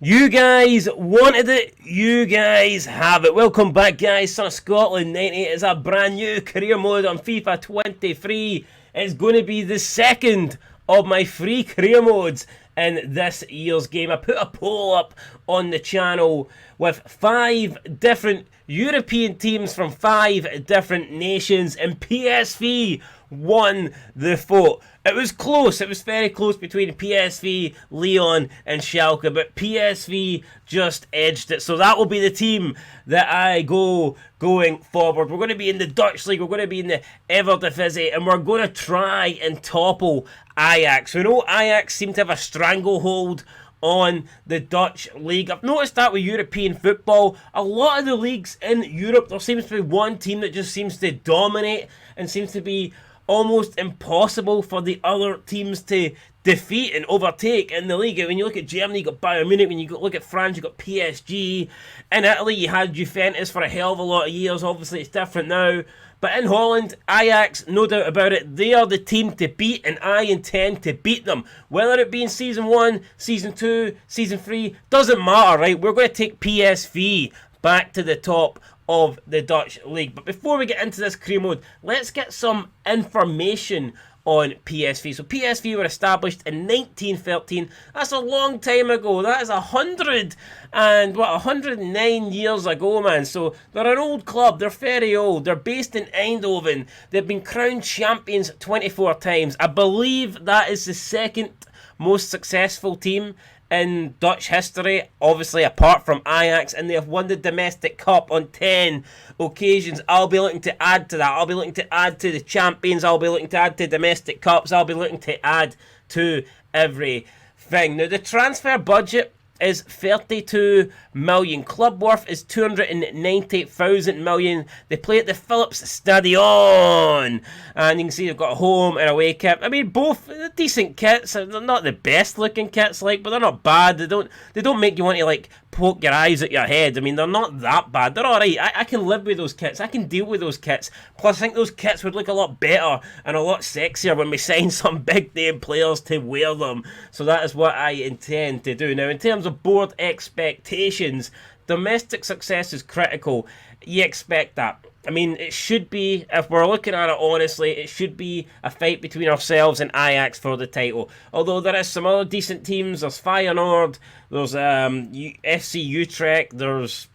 You guys wanted it, you guys have it. Welcome back, guys. Son of Scotland 98 is a brand new career mode on FIFA 23. It's going to be the second of my free career modes in this year's game. I put a poll up on the channel with 5 different European teams from 5 different nations, and PSV won the vote. It was close. It was very close between PSV, Lyon, and Schalke, but PSV just edged it. So that will be the team that I going forward. We're going to be in the Dutch League. We're going to be in the Eredivisie, and we're going to try and topple Ajax. We know Ajax seem to have a stranglehold on the Dutch league. I've noticed that with European football, a lot of the leagues in Europe, there seems to be one team that just seems to dominate and seems to be almost impossible for the other teams to defeat and overtake in the league. When you look at Germany, you got Bayern Munich. When you look at France, you got PSG. In Italy, you had Juventus for a hell of a lot of years. Obviously, it's different now. But in Holland, Ajax, no doubt about it, they are the team to beat, and I intend to beat them. Whether it be in Season 1, Season 2, Season 3, doesn't matter, right? We're going to take PSV back to the top of the Dutch League. But before we get into this career mode, let's get some information on PSV. So PSV were established in 1913. That's a long time ago. That is 109 years ago, man. So they're an old club. They're very old. They're based in Eindhoven. They've been crowned champions 24 times. I believe that is the second most successful team in Dutch history, obviously apart from Ajax, and they have won the domestic cup on 10 occasions. I'll be looking to add to that. I'll be looking to add to the champions. I'll be looking to add to domestic cups. I'll be looking to add to everything. Now, the transfer budget is 32 million. Club worth is 290,000 million. They play at the Philips Stadion, and you can see they've got a home and away kit. I mean, both decent kits. They're not the best looking kits, but they're not bad. They don't make you want to poke your eyes at your head. I mean, they're not that bad. They're alright. I can live with those kits. I can deal with those kits. Plus, I think those kits would look a lot better and a lot sexier when we sign some big name players to wear them. So that is what I intend to do. Now, in terms of board expectations, domestic success is critical. You expect that. I mean, it should be, if we're looking at it honestly, it should be a fight between ourselves and Ajax for the title. Although there is some other decent teams. There's Feyenoord, there's FC Utrecht, there's,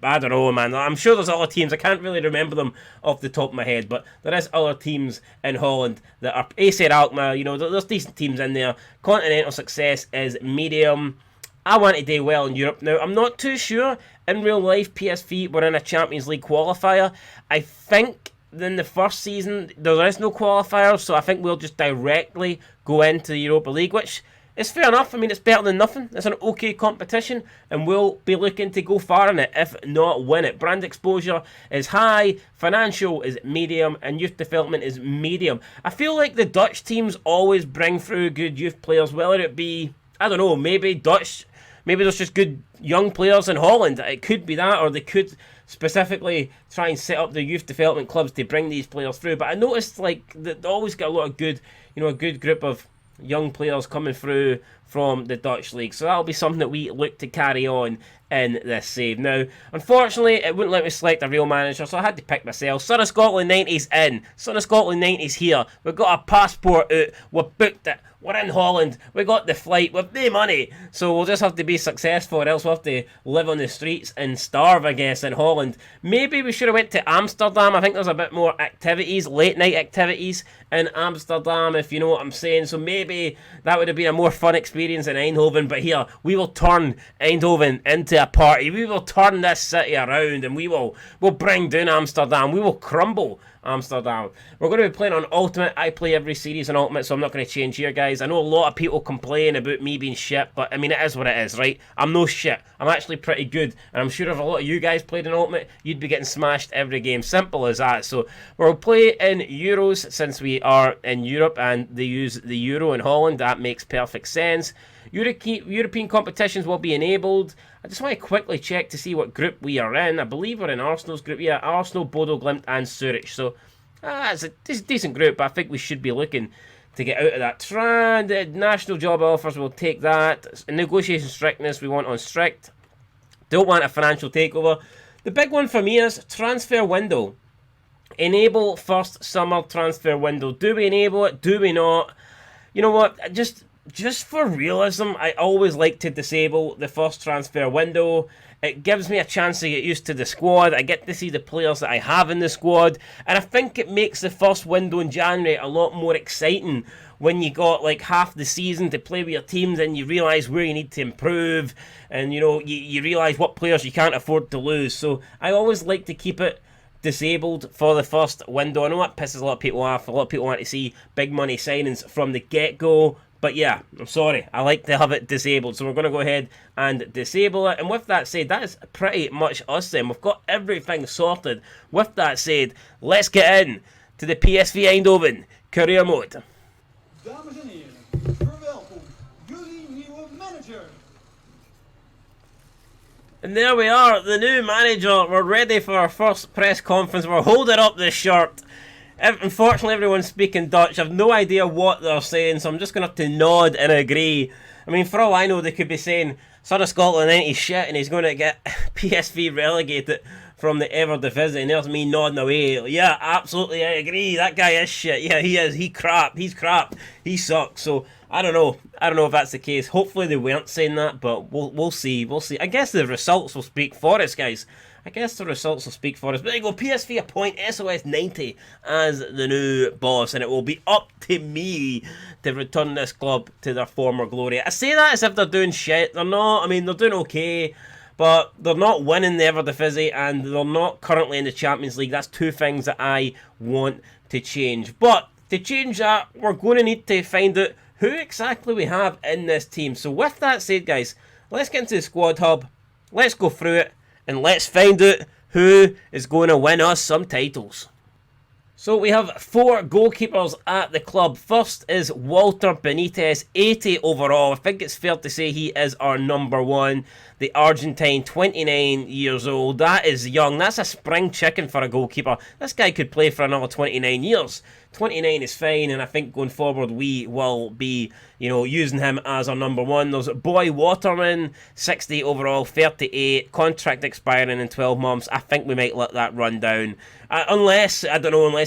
I don't know, man. I'm sure there's other teams. I can't really remember them off the top of my head, but there is other teams in Holland that are AC Alkmaar. There's decent teams in there. Continental success is medium. I want to do well in Europe. Now, I'm not too sure in real life PSV were in a Champions League qualifier. I think in the first season there is no qualifier, so I think we'll just directly go into the Europa League, which is fair enough. I mean, it's better than nothing. It's an okay competition, and we'll be looking to go far in it, if not win it. Brand exposure is high, financial is medium, and youth development is medium. I feel like the Dutch teams always bring through good youth players, whether it be, I don't know, maybe there's just good young players in Holland. It could be that, or they could specifically try and set up the youth development clubs to bring these players through. But I noticed that they always get a lot of good, a good group of young players coming through from the Dutch League. So that'll be something that we look to carry on in this save. Now, unfortunately, it wouldn't let me select a real manager, so I had to pick myself. Son of Scotland 90's in. Son of Scotland 90's here. We've got our passport out. We've booked it. We're in Holland. We got the flight. We've no money. So we'll just have to be successful, or else we'll have to live on the streets and starve, I guess, in Holland. Maybe we should have went to Amsterdam. I think there's a bit more activities, late night activities in Amsterdam, if you know what I'm saying. So maybe that would have been a more fun experience in Eindhoven. But here, we will turn Eindhoven into a party. We will turn this city around, and we'll bring down Amsterdam. We will crumble Amsterdam. We're going to be playing on Ultimate. I play every series on Ultimate, so I'm not going to change here, guys. I know a lot of people complain about me being shit, but I mean, it is what it is, right? I'm no shit. I'm actually pretty good, and I'm sure if a lot of you guys played in Ultimate, you'd be getting smashed every game. Simple as that. So we'll play in Euros since we are in Europe and they use the Euro in Holland. That makes perfect sense. European competitions will be enabled. I just want to quickly check to see what group we are in. I believe we're in Arsenal's group. Yeah, Arsenal, Bodo Glimt and Zurich. So it's a decent group, but I think we should be looking to get out of that. National job offers, we'll take that. Negotiation strictness, we want on strict. Don't want a financial takeover. The big one for me is transfer window. Enable first summer transfer window. Do we enable it? Do we not? You know what? Just for realism, I always like to disable the first transfer window. It gives me a chance to get used to the squad. I get to see the players that I have in the squad. And I think it makes the first window in January a lot more exciting when you got like half the season to play with your teams and you realise where you need to improve. And, you know, you realise what players you can't afford to lose. So I always like to keep it disabled for the first window. I know that pisses a lot of people off. A lot of people want to see big money signings from the get-go. But yeah, I'm sorry, I like to have it disabled, so we're going to go ahead and disable it. And with that said, that is pretty much us then. We've got everything sorted. With that said, let's get in to the PSV Eindhoven career mode. Dames en heren, verwelkom jullie nieuwe manager. And there we are, the new manager. We're ready for our first press conference. We're holding up the shirt. Unfortunately, everyone's speaking Dutch. I've no idea what they're saying, so I'm just going to have to nod and agree. I mean, for all I know, they could be saying, son of Scotland ain't he shit, and he's going to get PSV relegated from the Eredivisie, and there's me nodding away. Yeah, absolutely, I agree. That guy is shit. Yeah, he is. He's crap. He sucks. So, I don't know. I don't know if that's the case. Hopefully they weren't saying that, but we'll see. We'll see. I guess the results will speak for us, guys. I guess the results will speak for us. But there you go, PSV appoint SOS 90 as the new boss, and it will be up to me to return this club to their former glory. I say that as if they're doing shit. They're not. I mean, they're doing okay, but they're not winning the Eredivisie, and they're not currently in the Champions League. That's two things that I want to change. But to change that, we're going to need to find out who exactly we have in this team. So with that said, guys, let's get into the squad hub. Let's go through it. And let's find out who is going to win us some titles. So we have 4 goalkeepers at the club. First is Walter Benitez, 80 overall. I think it's fair to say he is our number 1. The Argentine, 29 years old. That is young. That's a spring chicken for a goalkeeper. This guy could play for another 29 years. 29 is fine, and I think going forward we will be, you know, using him as our number 1. There's Boy Waterman, 60 overall, 38, contract expiring in 12 months. I think we might let that run down. Unless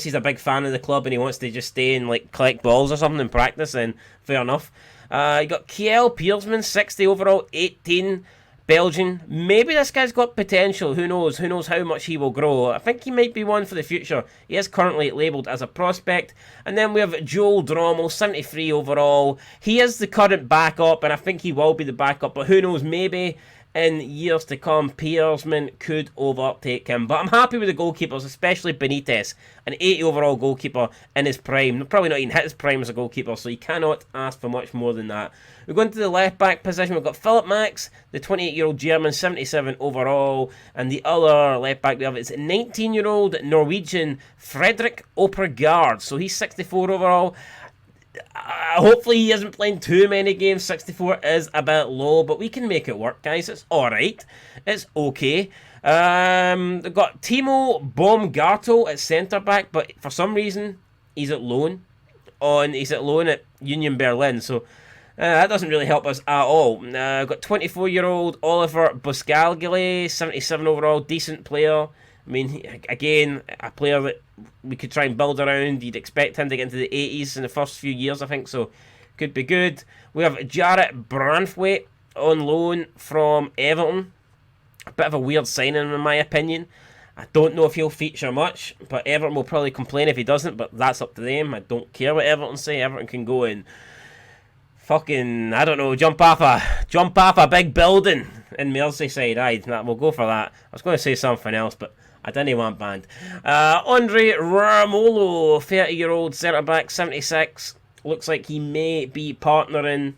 he's a big fan of the club and he wants to just stay and like collect balls or something in practice, then fair enough. You got Kiel Piersman, 60 overall, 18. Belgian. Maybe this guy's got potential. Who knows? Who knows how much he will grow? I think he might be one for the future. He is currently labelled as a prospect. And then we have Joel Drommel, 73 overall. He is the current backup, and I think he will be the backup. But who knows? Maybe in years to come, Piersman could overtake him. But I'm happy with the goalkeepers, especially Benitez, an 80 overall goalkeeper in his prime. Probably not even hit his prime as a goalkeeper, so you cannot ask for much more than that. We're going to the left-back position. We've got Philip Max, the 28-year-old German, 77 overall. And the other left-back we have is 19-year-old Norwegian Fredrik Oppergaard. So he's 64 overall. Hopefully he isn't playing too many games. 64 is a bit low, but we can make it work, guys. It's alright. It's okay. They've got Timo Baumgartel at centre-back, but for some reason, he's at loan. He's at loan at Union Berlin, so that doesn't really help us at all. Got 24-year-old Oliver Buscaglia, 77 overall, decent player. I mean, again, a player that we could try and build around. You'd expect him to get into the 80s in the first few years, I think, so could be good. We have Jarrett Branthwaite on loan from Everton. A bit of a weird signing, in my opinion. I don't know if he'll feature much, but Everton will probably complain if he doesn't, but that's up to them. I don't care what Everton say. Everton can go and fucking, I don't know, jump off a big building in Merseyside. Aye, we'll go for that. I was going to say something else, but I didn't want banned. Andre Ramolo, 30-year-old centre-back, 76. Looks like he may be partnering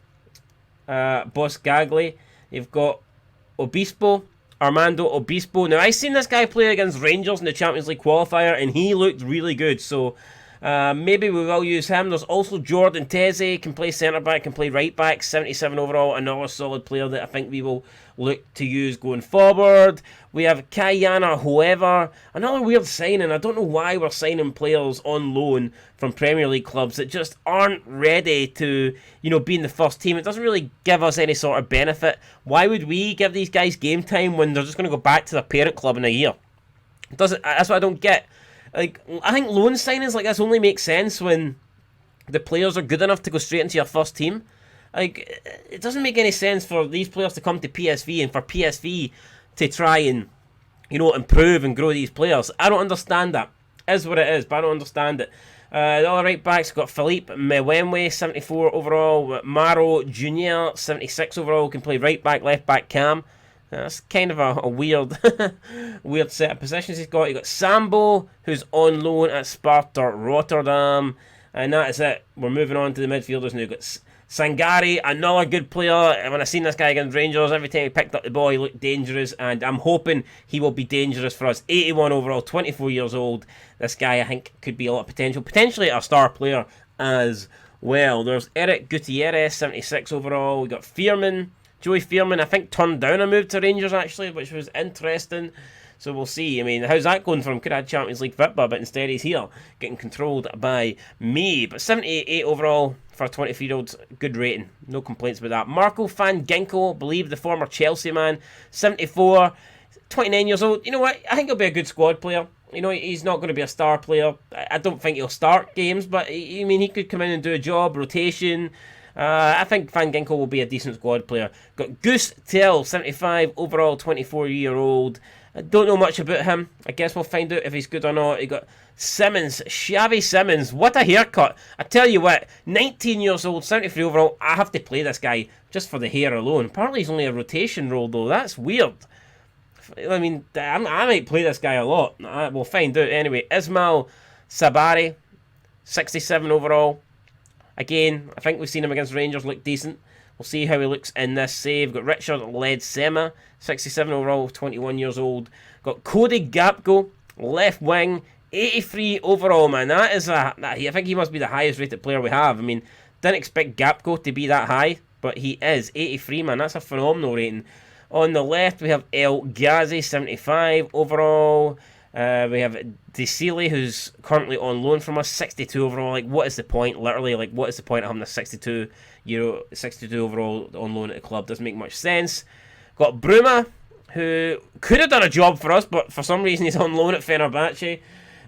Buscaglia. You've got Armando Obispo. Now, I seen this guy play against Rangers in the Champions League qualifier, and he looked really good. So, Maybe we will use him. There's also Jordan Teze, can play centre back, can play right back, 77 overall, another solid player that I think we will look to use going forward. We have Kayana Whoever, another weird signing. I don't know why we're signing players on loan from Premier League clubs that just aren't ready to, be in the first team. It doesn't really give us any sort of benefit. Why would we give these guys game time when they're just going to go back to their parent club in a year? That's what I don't get. Like, I think loan signings like this only make sense when the players are good enough to go straight into your first team. Like, it doesn't make any sense for these players to come to PSV and for PSV to try and, improve and grow these players. I don't understand that. Is what it is, but I don't understand it. The other right backs got Philippe Mwemwe, 74 overall. Maro Jr., 76 overall, can play right back, left back, cam. That's kind of a weird weird set of positions he's got. You got Sambo, who's on loan at Sparta Rotterdam. And that is it. We're moving on to the midfielders now. We've got Sangari, another good player. When I seen this guy against Rangers, every time he picked up the ball, he looked dangerous. And I'm hoping he will be dangerous for us. 81 overall, 24 years old. This guy, I think, could be a lot of potential. Potentially a star player as well. There's Eric Gutierrez, 76 overall. We got Fearman. Joey Fearman, I think, turned down a move to Rangers, actually, which was interesting. So we'll see. I mean, how's that going for him? Could have had Champions League football, but instead he's here, getting controlled by me. But 78 overall for a 23-year-old, good rating. No complaints about that. Marco van Ginkel, believe the former Chelsea man, 74, 29 years old. You know what? I think he'll be a good squad player. He's not going to be a star player. I don't think he'll start games, but, he could come in and do a job, rotation. I think Van Ginkel will be a decent squad player. Got Goose Tell, 75 overall, 24-year-old. I don't know much about him. I guess we'll find out if he's good or not. You got Simmons, Xavi Simmons. What a haircut. I tell you what, 19 years old, 73 overall. I have to play this guy just for the hair alone. Apparently he's only a rotation role though. That's weird. I mean, I might play this guy a lot. We'll find out anyway. Ismail Sabari, 67 overall. Again, I think we've seen him against Rangers look decent. We'll see how he looks in this save. Got Richard Ledsema, 67 overall, 21 years old. Got Cody Gapgo, left wing, 83 overall, man. I think he must be the highest rated player we have. I mean, didn't expect Gapgo to be that high, but he is. 83, man. That's a phenomenal rating. On the left, we have El Ghazi, 75 overall. We have DeCelie, who's currently on loan from us, 62 overall. Like, what is the point? Literally, like, what is the point of having a 62 overall on loan at the club? Doesn't make much sense. Got Bruma, who could have done a job for us, but for some reason he's on loan at Fenerbahce.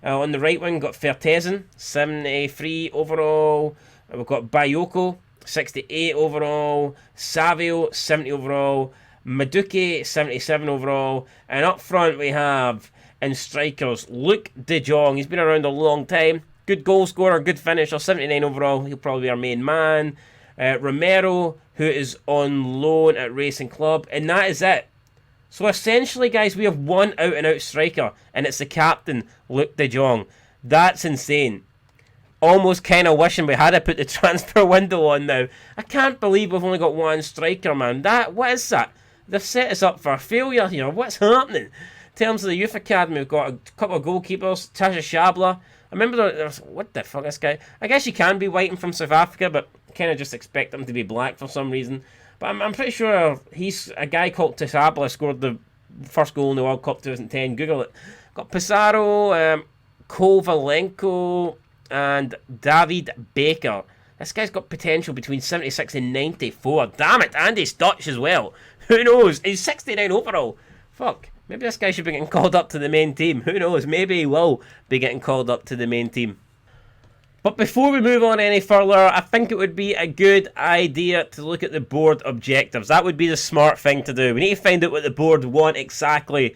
On the right wing, got Vertezen, 73 overall. We've got Bayoko, 68 overall. Savio, 70 overall. Maduke, 77 overall. And up front we have, in strikers, Luke De Jong. He's been around a long time. Good goal scorer, good finisher, 79 overall. He'll probably be our main man. Romero, who is on loan at Racing Club. And that is it. So essentially, guys, we have one out-and-out striker, and it's the captain, Luke De Jong. That's insane. Almost kind of wishing we had to put the transfer window on now. I can't believe we've only got one striker, man. What is that? They've set us up for a failure here. What's happening? In terms of the youth academy, we've got a couple of goalkeepers. Tasha Shabla. I remember what the fuck, this guy? I guess you can be white and from South Africa, but kind of just expect him to be black for some reason. But I'm pretty sure he's a guy called Tisabla, scored the first goal in the World Cup 2010. Google it. Got Pizarro, Kovalenko, and David Baker. This guy's got potential between 76 and 94. Damn it, and he's Dutch as well. Who knows? He's 69 overall. Fuck. Maybe this guy should be getting called up to the main team. Who knows? Maybe he will be getting called up to the main team. But before we move on any further, I think it would be a good idea to look at the board objectives. That would be the smart thing to do. We need to find out what the board want exactly.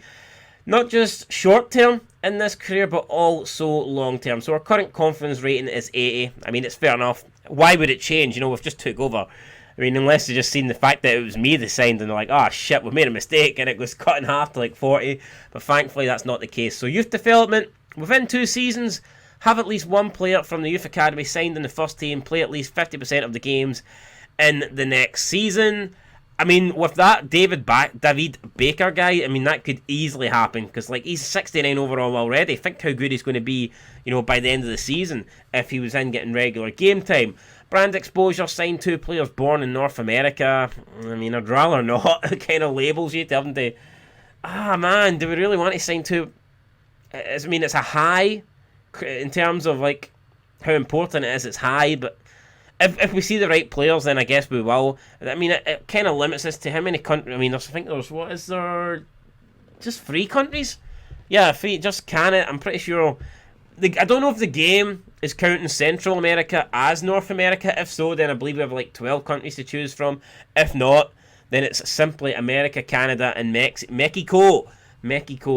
Not just short term in this career, but also long term. So our current confidence rating is 80. I mean, it's fair enough. Why would it change? We've just took over. I mean, unless they've just seen the fact that it was me that signed and they're like, oh shit, we've made a mistake, and it was cut in half to like 40. But thankfully, that's not the case. So youth development, within 2 seasons, have at least one player from the youth academy signed in the first team, play at least 50% of the games in the next season. I mean, with that David Baker guy, I mean, that could easily happen because, like, he's 69 overall already. Think how good he's going to be, you know, by the end of the season if he was in getting regular game time. Brand exposure, signed 2 players born in North America. I mean, I'd rather not. It kind of labels you, haven't they? Ah, man, do we really want to sign 2? I mean, it's a high in terms of, like, how important it is. It's high, but if we see the right players, then I guess we will. I mean, it kind of limits us to how many countries. I mean, I think there's, what is there? Just 3 countries? Yeah, 3, just Canada. I'm pretty sure. I don't know if the game is counting Central America as North America. If so, then I believe we have like 12 countries to choose from. If not, then it's simply America, Canada, and Mexico.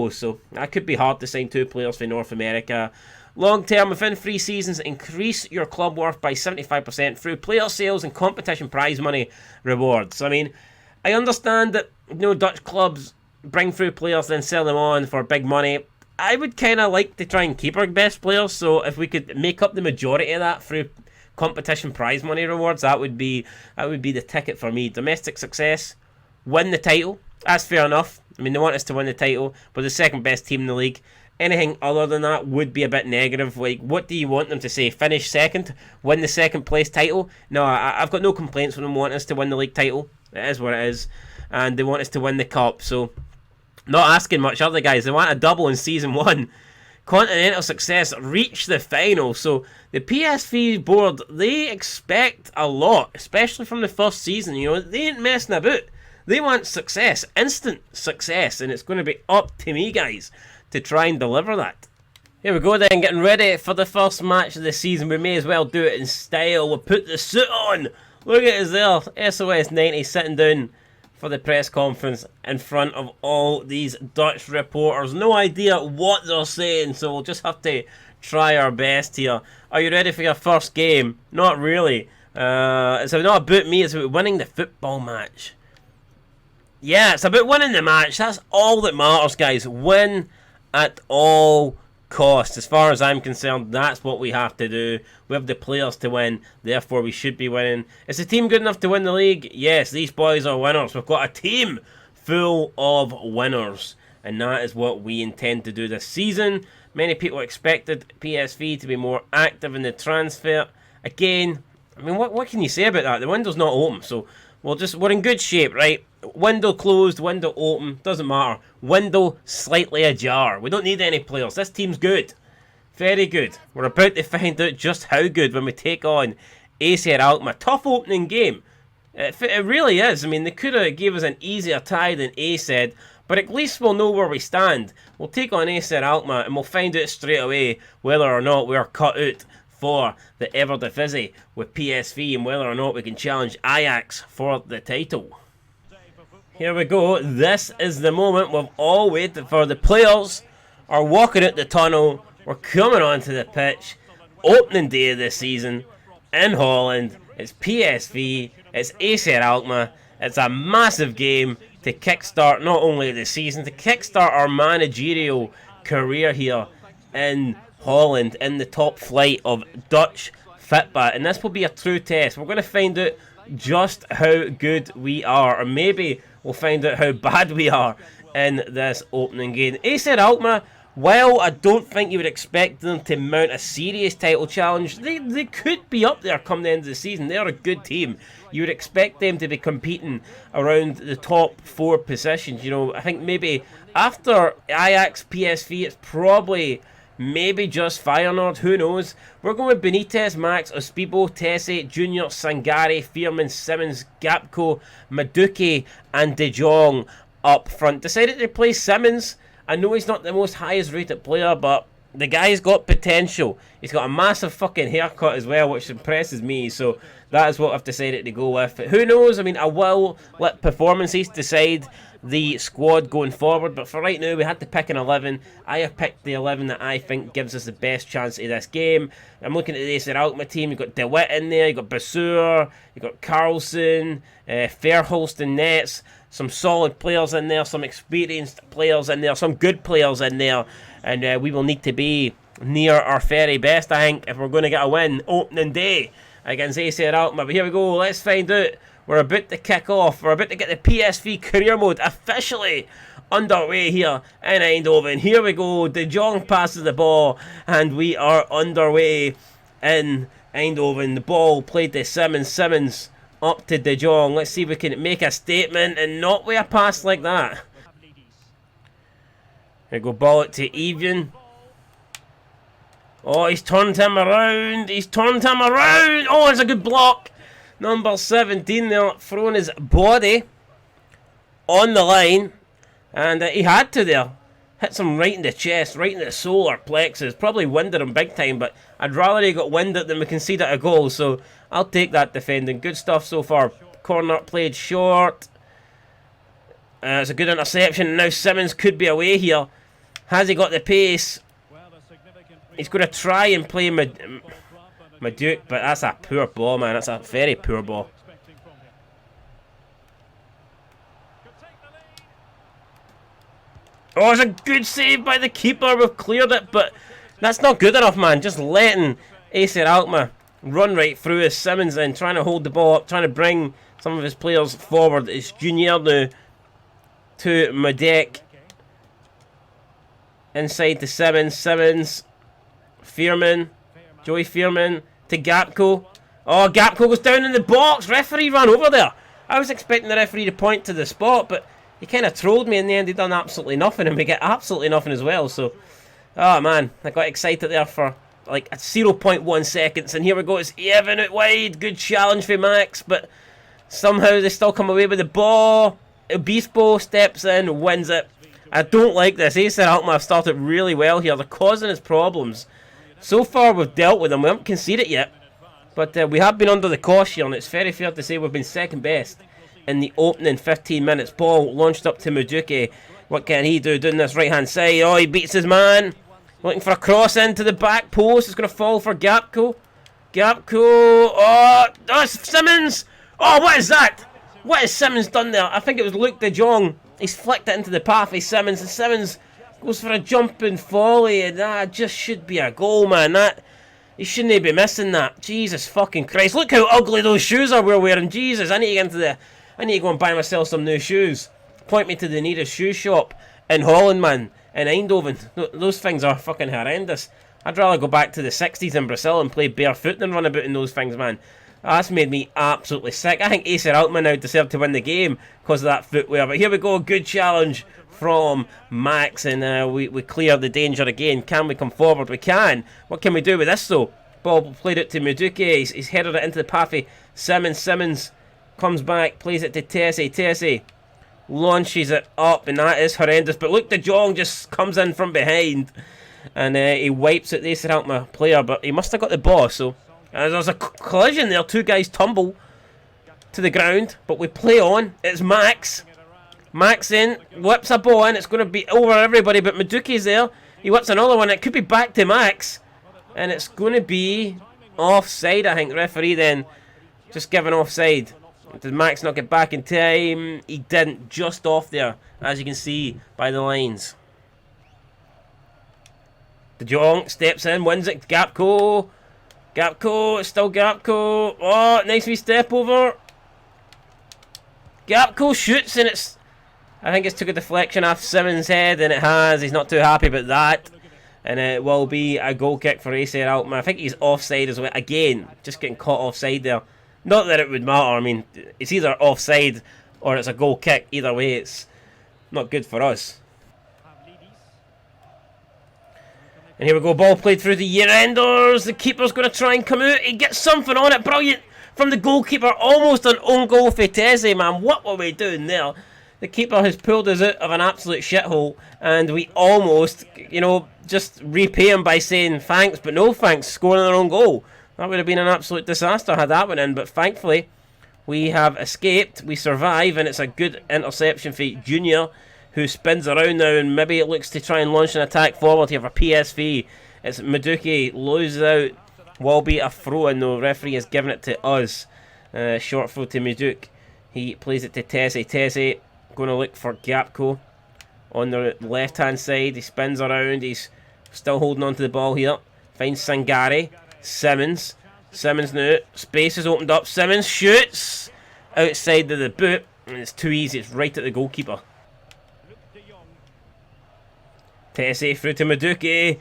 So that could be hard to sign 2 players for North America. Long term, within 3 seasons, increase your club worth by 75% through player sales and competition prize money rewards. I mean, I understand that, you know, Dutch clubs bring through players then sell them on for big money. I would kind of like to try and keep our best players, so if we could make up the majority of that through competition prize money rewards, that would be the ticket for me. Domestic success, win the title. That's fair enough. I mean, they want us to win the title. We're the second best team in the league. Anything other than that would be a bit negative. Like, what do you want them to say? Finish second? Win the second place title? No, I've got no complaints with them wanting us to win the league title. It is what it is. And they want us to win the cup. So, not asking much, are they, guys? They want a double in Season 1. Continental success, reach the final. So, the PSV board, they expect a lot, especially from the first season. You know, they ain't messing about. They want success, instant success. And it's going to be up to me, guys, to try and deliver that. Here we go then, getting ready for the first match of the season. We may as well do it in style. We'll put the suit on. Look at us there. SOS 90 sitting down for the press conference in front of all these Dutch reporters. No idea what they're saying, so we'll just have to try our best here. Are you ready for your first game? Not really. It's not about me, it's about winning the football match. Yeah, it's about winning the match. That's all that matters, guys. Win at all costs. As far as I'm concerned, that's what we have to do. We have the players to win, therefore we should be winning. Is the team good enough to win the league? Yes, these boys are winners. We've got a team full of winners, and that is what we intend to do this season. Many people expected PSV to be more active in the transfer. Again, I mean, what can you say about that? The window's not open, so we're in good shape, right? Window closed, window open, doesn't matter. Window slightly ajar. We don't need any players. This team's good. Very good. We're about to find out just how good when we take on ACR Alkmaar. Tough opening game. It really is. I mean, they could have gave us an easier tie than ACED, but at least we'll know where we stand. We'll take on ACR Alkmaar and we'll find out straight away whether or not we are cut out for the Eredivisie with PSV and whether or not we can challenge Ajax for the title. Here we go. This is the moment we've all waited for. The players are walking out the tunnel. We're coming onto the pitch. Opening day of the season in Holland. It's PSV. It's ACR Alkmaar. It's a massive game to kickstart not only the season, to kickstart our managerial career here in Holland in the top flight of Dutch football. And this will be a true test. We're going to find out just how good we are, or maybe we'll find out how bad we are in this opening game. ACR Alkmaar, well, I don't think you would expect them to mount a serious title challenge. They could be up there come the end of the season. They're a good team. You would expect them to be competing around the top 4 positions. You know, I think maybe after Ajax, PSV, it's probably maybe just Feyenoord, who knows. We're going with Benitez, Max, Ospibo, Tese, Junior, Sangare, Fearman, Simmons, Gapco, Madueke and De Jong up front. Decided to play Simmons. I know he's not the most highest rated player, but the guy's got potential. He's got a massive fucking haircut as well, which impresses me. So that is what I've decided to go with. Who knows? I mean, I will let performances decide the squad going forward, but for right now we had to pick an 11. I have picked the 11 that I think gives us the best chance of this game. I'm looking at the ACR Alkmaar team. You've got De Wit in there, you've got Basur, you've got Carlson, Verhulst and Nets, some solid players in there, some experienced players in there, some good players in there, and we will need to be near our very best, I think, if we're going to get a win opening day against ACR Alkmaar. But here we go, let's find out We're about to kick off. We're about to get the PSV career mode officially underway here in Eindhoven. Here we go. De Jong passes the ball, and we are underway in Eindhoven. The ball played to Simmons. Simmons up to De Jong. Let's see if we can make a statement and not with a pass like that. Here we go. Ball it to Evian. Oh, he's turned him around. He's turned him around. Oh, it's a good block. Number 17 there, throwing his body on the line. And he had to there. Hits him right in the chest, right in the solar plexus. Probably winded him big time, but I'd rather he got winded than we conceded a goal. So I'll take that defending. Good stuff so far. Corner played short. It's a good interception. Now Simmons could be away here. Has he got the pace? He's going to try and play Duke, but that's a poor ball, man. That's a very poor ball. Oh, it's a good save by the keeper. We've cleared it, but that's not good enough, man. Just letting Acer Alkmaar run right through his Simmons and trying to hold the ball up, trying to bring some of his players forward. It's Junior now to Madek. Inside to Simmons. Simmons. Fearman. Joey Fearman to Gapco. Oh, Gapco goes down in the box. Referee ran over there. I was expecting the referee to point to the spot, but he kind of trolled me in the end. He done absolutely nothing, and we get absolutely nothing as well. So, oh man, I got excited there for like 0.1 seconds, and here we go. It's Evan out wide. Good challenge for Max, but somehow they still come away with the ball. Obispo steps in, wins it. I don't like this. Acer Alkmaar have started really well here. They're causing us problems. So far, we've dealt with them. We haven't conceded yet. But we have been under the cosh here, and it's very fair to say we've been second best in the opening 15 minutes. Ball launched up to Muduki. What can he do doing this right-hand side? Oh, he beats his man. Looking for a cross into the back post. It's going to fall for Gapco. Gapco. Oh, it's Simmons. Oh, what is that? What has Simmons done there? I think it was Luke de Jong. He's flicked it into the path of Simmons, and Simmons goes for a jumping volley, and that just should be a goal, man. That he shouldn't be missing that. Jesus fucking Christ! Look how ugly those shoes are we're wearing. Jesus, I need to get into the. I need to go and buy myself some new shoes. Point me to the nearest shoe shop in Holland, man. In Eindhoven, those things are fucking horrendous. I'd rather go back to the 60s in Brazil and play barefoot than run about in those things, man. That's made me absolutely sick. I think Acer Alkmaar now deserved to win the game because of that footwear. But here we go, good challenge from Max, and we clear the danger again. Can we come forward? We can. What can we do with this though? Ball played it to Muduki. He's headed it into the path of Simmons. Simmons comes back, plays it to Tessie. Tessie launches it up, and that is horrendous. But look, De Jong just comes in from behind, and he wipes at the Acer Alkmaar player. But he must have got the ball, so there's a collision there. Two guys tumble to the ground, but we play on. It's Max. Max in, whips a ball in. It's going to be over everybody, but Muduki's there. He whips another one. It could be back to Max, and it's going to be offside, I think. Referee then just giving offside. Did Max not get back in time? He didn't. Just off there, as you can see by the lines. De Jong steps in, wins it. Gapco. Gapco, it's still Gapco. Oh, nice wee step over. Gapco shoots, and it's... I think it's took a deflection off Simmons' head, and it has. He's not too happy about that. And it will be a goal kick for Acer Alkmaar. I think he's offside as well. Again, just getting caught offside there. Not that it would matter. I mean, it's either offside or it's a goal kick. Either way, it's not good for us. And here we go, ball played through the year-enders. The keeper's going to try and come out. He gets something on it. Brilliant from the goalkeeper. Almost an own goal for Tese, man. What were we doing there? The keeper has pulled us out of an absolute shithole, and we almost, you know, just repay him by saying thanks, but no thanks, scoring their own goal. That would have been an absolute disaster had that one in, but thankfully we have escaped. We survive, and it's a good interception for Junior, who spins around now, and maybe it looks to try and launch an attack forward here for PSV. It's Muduki, loses out. Will be a throw, and the referee has given it to us. Short throw to Muduk. He plays it to Tessie. Tessie going to look for Gapco on the left hand side. He spins around. He's still holding on to the ball here. Finds Sangari. Simmons. Simmons now. Space is opened up. Simmons shoots. outside of the boot, and it's too easy. It's right at the goalkeeper. Tessie through to Maduki.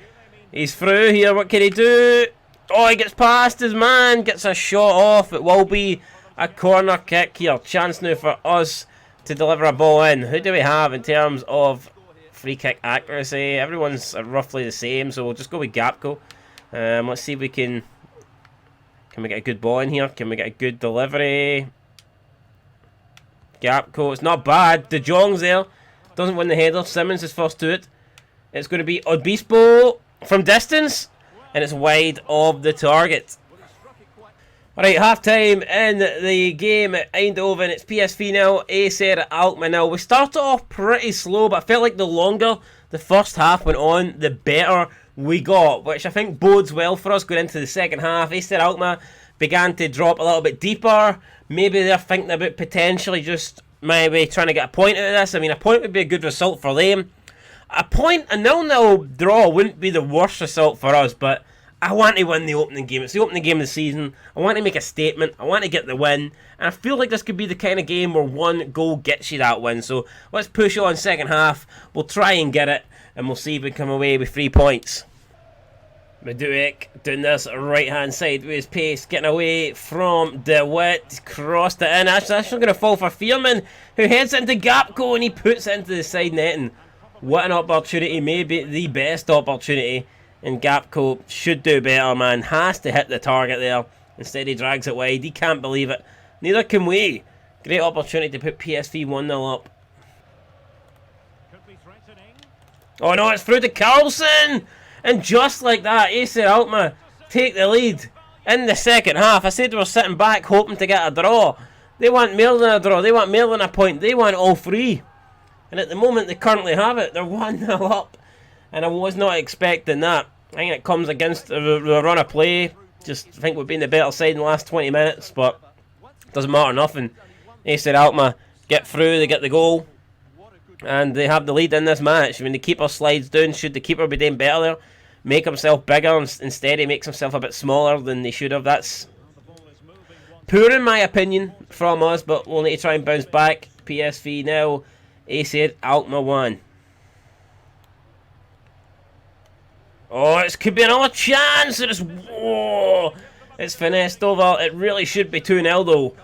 He's through here. What can he do? Oh, he gets past his man. Gets a shot off. It will be a corner kick here. Chance now for us to deliver a ball in. Who do we have in terms of free kick accuracy? Everyone's roughly the same, so we'll just go with Gapco. Let's see if we can... Can we get a good ball in here? Can we get a good delivery? Gapco. It's not bad. De Jong's there. Doesn't win the header. Simmons is first to it. It's going to be Obispo from distance. And it's wide of the target. Alright, half time in the game at Eindhoven. It's PSV nil, Acer Alkmaar nil. We started off pretty slow, but I felt like the longer the first half went on, the better we got, which I think bodes well for us going into the second half. Acer Alkmaar began to drop a little bit deeper. Maybe they're thinking about potentially just maybe trying to get a point out of this. I mean, a point would be a good result for them. A 0-0 draw wouldn't be the worst result for us, but I want to win the opening game. It's the opening game of the season. I want to make a statement. I want to get the win. And I feel like this could be the kind of game where one goal gets you that win. So let's push on second half. We'll try and get it. And we'll see if we come away with 3 points. Maduik doing this right hand side with his pace. Getting away from DeWitt. Crossed it in. That's actually going to fall for Fearman, who heads into Gapco and he puts it into the side netting. What an opportunity. Maybe the best opportunity. And Gapco should do better, man. Has to hit the target there. Instead he drags it wide. He can't believe it. Neither can we. Great opportunity to put PSV 1-0 up. Oh no, it's through to Carlson! And just like that, Acer Alkmaar take the lead in the second half. I said we were sitting back hoping to get a draw. They want more than a draw. They want more than a point. They want all three. And at the moment they currently have it. They're 1-0 up. And I was not expecting that. I think it comes against the run of play. Just think we've been the better side in the last 20 minutes. But it doesn't matter nothing. Acer Alkmaar get through. They get the goal. And they have the lead in this match. I mean, the keeper slides down. Should the keeper be doing better there? Make himself bigger. Instead, he makes himself a bit smaller than he should have. That's poor in my opinion from us. But we'll need to try and bounce back. PSV nil. Acer Alkmaar 1. Oh, it could be another chance. It's, whoa, it's finessed over. It really should be 2-0 though.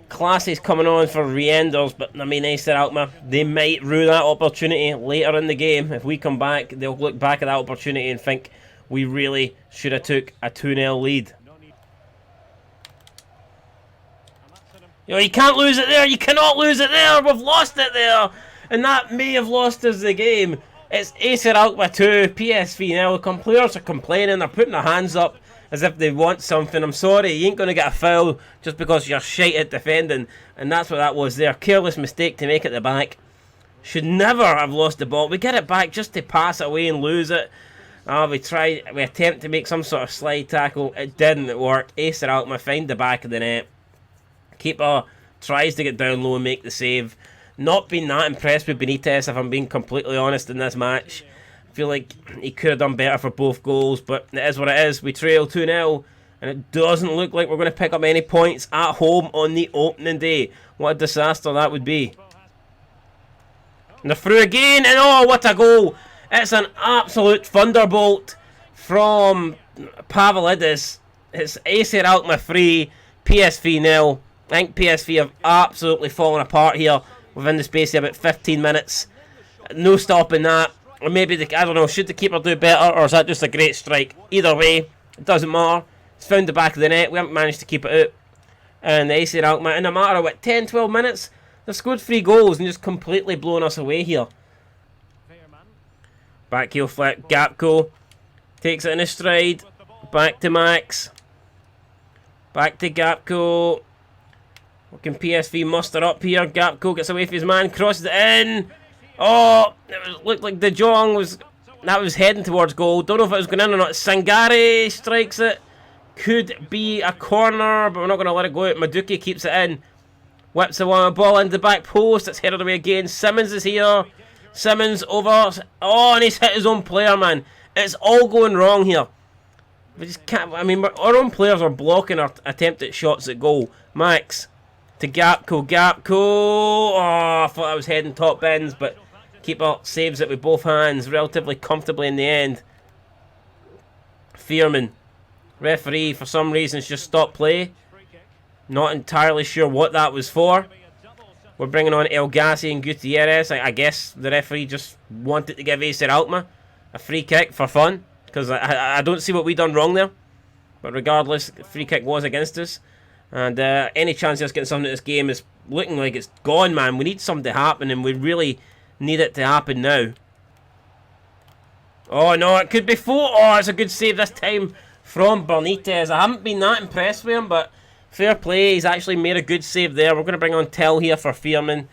Classes coming on for Reenders, but I mean, Acer Alkmaar, they might rue that opportunity later in the game. If we come back, they'll look back at that opportunity and think we really should have took a 2-0 lead. You know, you can't lose it there. You cannot lose it there. We've lost it there. And that may have lost us the game. It's Acer Alkmaar 2, PSV nil. The players are complaining. They're putting their hands up as if they want something. I'm sorry, you ain't going to get a foul just because you're shite at defending. And that's what that was there. Careless mistake to make it the back. Should never have lost the ball. We get it back just to pass it away and lose it. We attempt to make some sort of slide tackle. It didn't work. Acer Alkmaar find the back of the net. Keeper tries to get down low and make the save. Not been that impressed with Benitez, if I'm being completely honest, in this match. I feel like he could have done better for both goals, but it is what it is. We trail 2-0, and it doesn't look like we're going to pick up any points at home on the opening day. What a disaster that would be. And they're through again, and oh, what a goal! It's an absolute thunderbolt from Pavlidis. It's Acer Alkmaar 3, PSV nil. I think PSV have absolutely fallen apart here within the space of about 15 minutes. No stopping that. Or maybe, I don't know, should the keeper do better, or is that just a great strike? Either way, it doesn't matter. It's found the back of the net. We haven't managed to keep it out. And Acer Alkmaar, in a matter of, what, 10, 12 minutes, they've scored 3 goals and just completely blown us away here. Back heel flick, Gapco takes it in a stride. Back to Max. Back to Gapco. What can PSV muster up here? Gapco gets away from his man, crosses it in. Oh, it looked like De Jong was heading towards goal. Don't know if it was going in or not. Sangare strikes it. Could be a corner, but we're not going to let it go out. Maduki keeps it in. Whips the one ball into the back post. It's headed away again. Simmons is here. Simmons over. Oh, and he's hit his own player, man. It's all going wrong here. We just can't. I mean, our own players are blocking our attempt at shots at goal. Max to Gapco. Gapco. Oh, I thought I was heading top bins, but keeper saves it with both hands relatively comfortably in the end. Fearman. Referee, for some reason, just stopped play. Not entirely sure what that was for. We're bringing on El Gassi and Gutierrez. I guess the referee just wanted to give Acer Alkmaar a free kick for fun, because I don't see what we done wrong there. But regardless, the free kick was against us. And any chance of us getting something at this game is looking like it's gone, man. We need something to happen, and we really need it to happen now. Oh, no, it could be 4. Oh, it's a good save this time from Benitez. I haven't been that impressed with him, but fair play. He's actually made a good save there. We're going to bring on Tell here for Fearman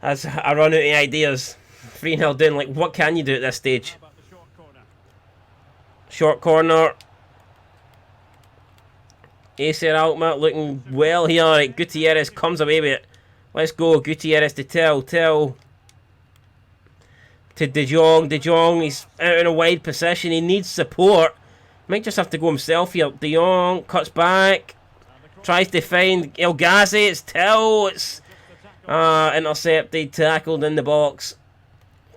as I run out of ideas. 3-0 down. Like, what can you do at this stage? Short corner. Acer Alkmaar looking well here. Right, Gutierrez comes away with it. Let's go. Gutierrez to Tell. Tell to De Jong. De Jong, he's out in a wide position. He needs support. Might just have to go himself here. De Jong cuts back. Tries to find El Ghazi. It's Tell. It's intercepted. Tackled in the box.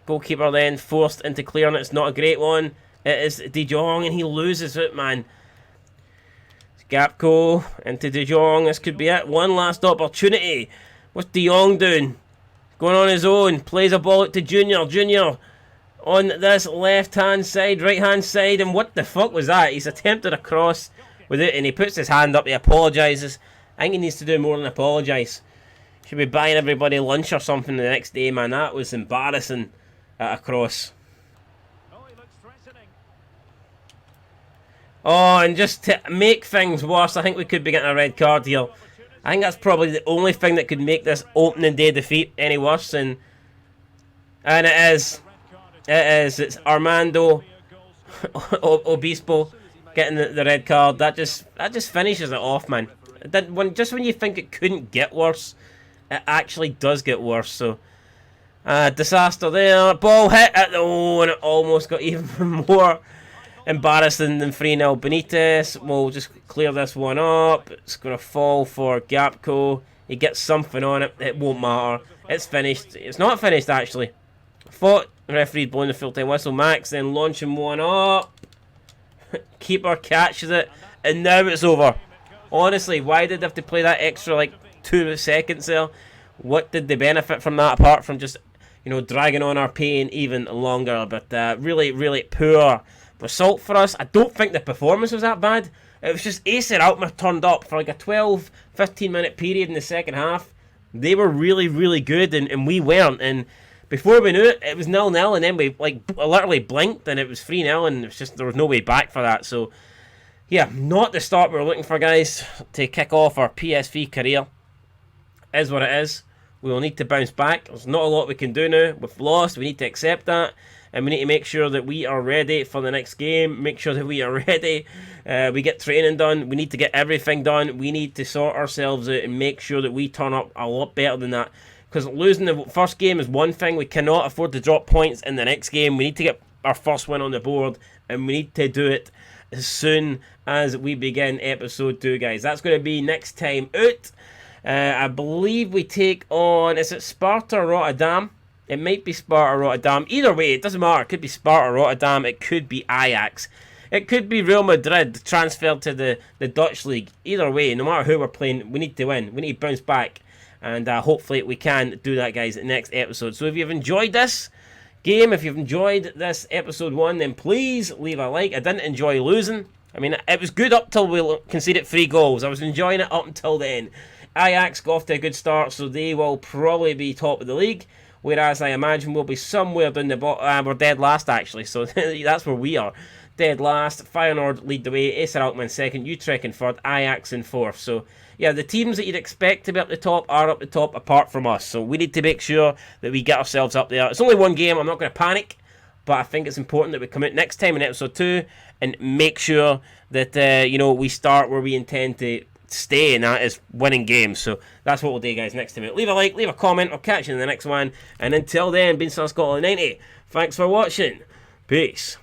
Goalkeeper then forced into clearing it. It's not a great one. It is De Jong, and he loses it, man. Gapco into De Jong. This could be it. One last opportunity. What's De Jong doing? Going on his own. Plays a ball out to Junior. Junior on this left-hand side, right-hand side. And what the fuck was that? He's attempted a cross with it, and he puts his hand up. He apologises. I think he needs to do more than apologise. Should be buying everybody lunch or something the next day, man. That was embarrassing at a cross. Oh, and just to make things worse, I think we could be getting a red card here. I think that's probably the only thing that could make this opening day defeat any worse. And it is. It is. It's Armando Obispo getting the red card. That just finishes it off, man. Just when you think it couldn't get worse, it actually does get worse. So, disaster there. Ball hit at the... Oh, and it almost got even more embarrassing than 3-0. Benitez will just clear this one up. It's going to fall for Gapco. He gets something on it. It won't matter. It's finished. It's not finished, actually. I thought the referee blowing the full-time whistle. Max then launching one up. Keeper catches it. And now it's over. Honestly, why did they have to play that extra, like, 2 seconds there? What did they benefit from that, apart from just, you know, dragging on our pain even longer? But really, really poor result for us. I don't think the performance was that bad. It was just Acer Alkmaar turned up for like a 12-15 minute period in the second half. They were really, really good, and we weren't. And before we knew it, it was 0-0, and then we like literally blinked and it was 3-0, and it was just, there was no way back for that. So yeah, not the start we were looking for, guys, to kick off our PSV career. Is what it is. We will need to bounce back. There's not a lot we can do now. We've lost. We need to accept that. And we need to make sure that we are ready for the next game. Make sure that we are ready. We get training done. We need to get everything done. We need to sort ourselves out and make sure that we turn up a lot better than that. Because losing the first game is one thing. We cannot afford to drop points in the next game. We need to get our first win on the board. And we need to do it as soon as we begin episode 2, guys. That's going to be next time out. I believe we take on... Is it Sparta or Rotterdam? It might be Sparta Rotterdam. Either way, it doesn't matter. It could be Sparta Rotterdam. It could be Ajax. It could be Real Madrid transferred to the Dutch league. Either way, no matter who we're playing, we need to win. We need to bounce back. And hopefully we can do that, guys, in the next episode. So if you've enjoyed this game, if you've enjoyed this episode 1, then please leave a like. I didn't enjoy losing. I mean, it was good up till we conceded 3 goals. I was enjoying it up until then. Ajax got off to a good start, so they will probably be top of the league. Whereas I imagine we'll be somewhere down the bottom. We're dead last, actually, so that's where we are. Dead last. Feyenoord lead the way. Acer Alkmaar second. Utrecht in third. Ajax in fourth. So, yeah, the teams that you'd expect to be up the top are up the top apart from us. So we need to make sure that we get ourselves up there. It's only one game. I'm not going to panic. But I think it's important that we come out next time in episode 2 and make sure that, you know, we start where we intend to stay, and that is winning games. So that's what we'll do, guys, next time. Leave a like, leave a comment. I'll catch you in the next one. And until then, been Scotland 90. Thanks for watching. Peace.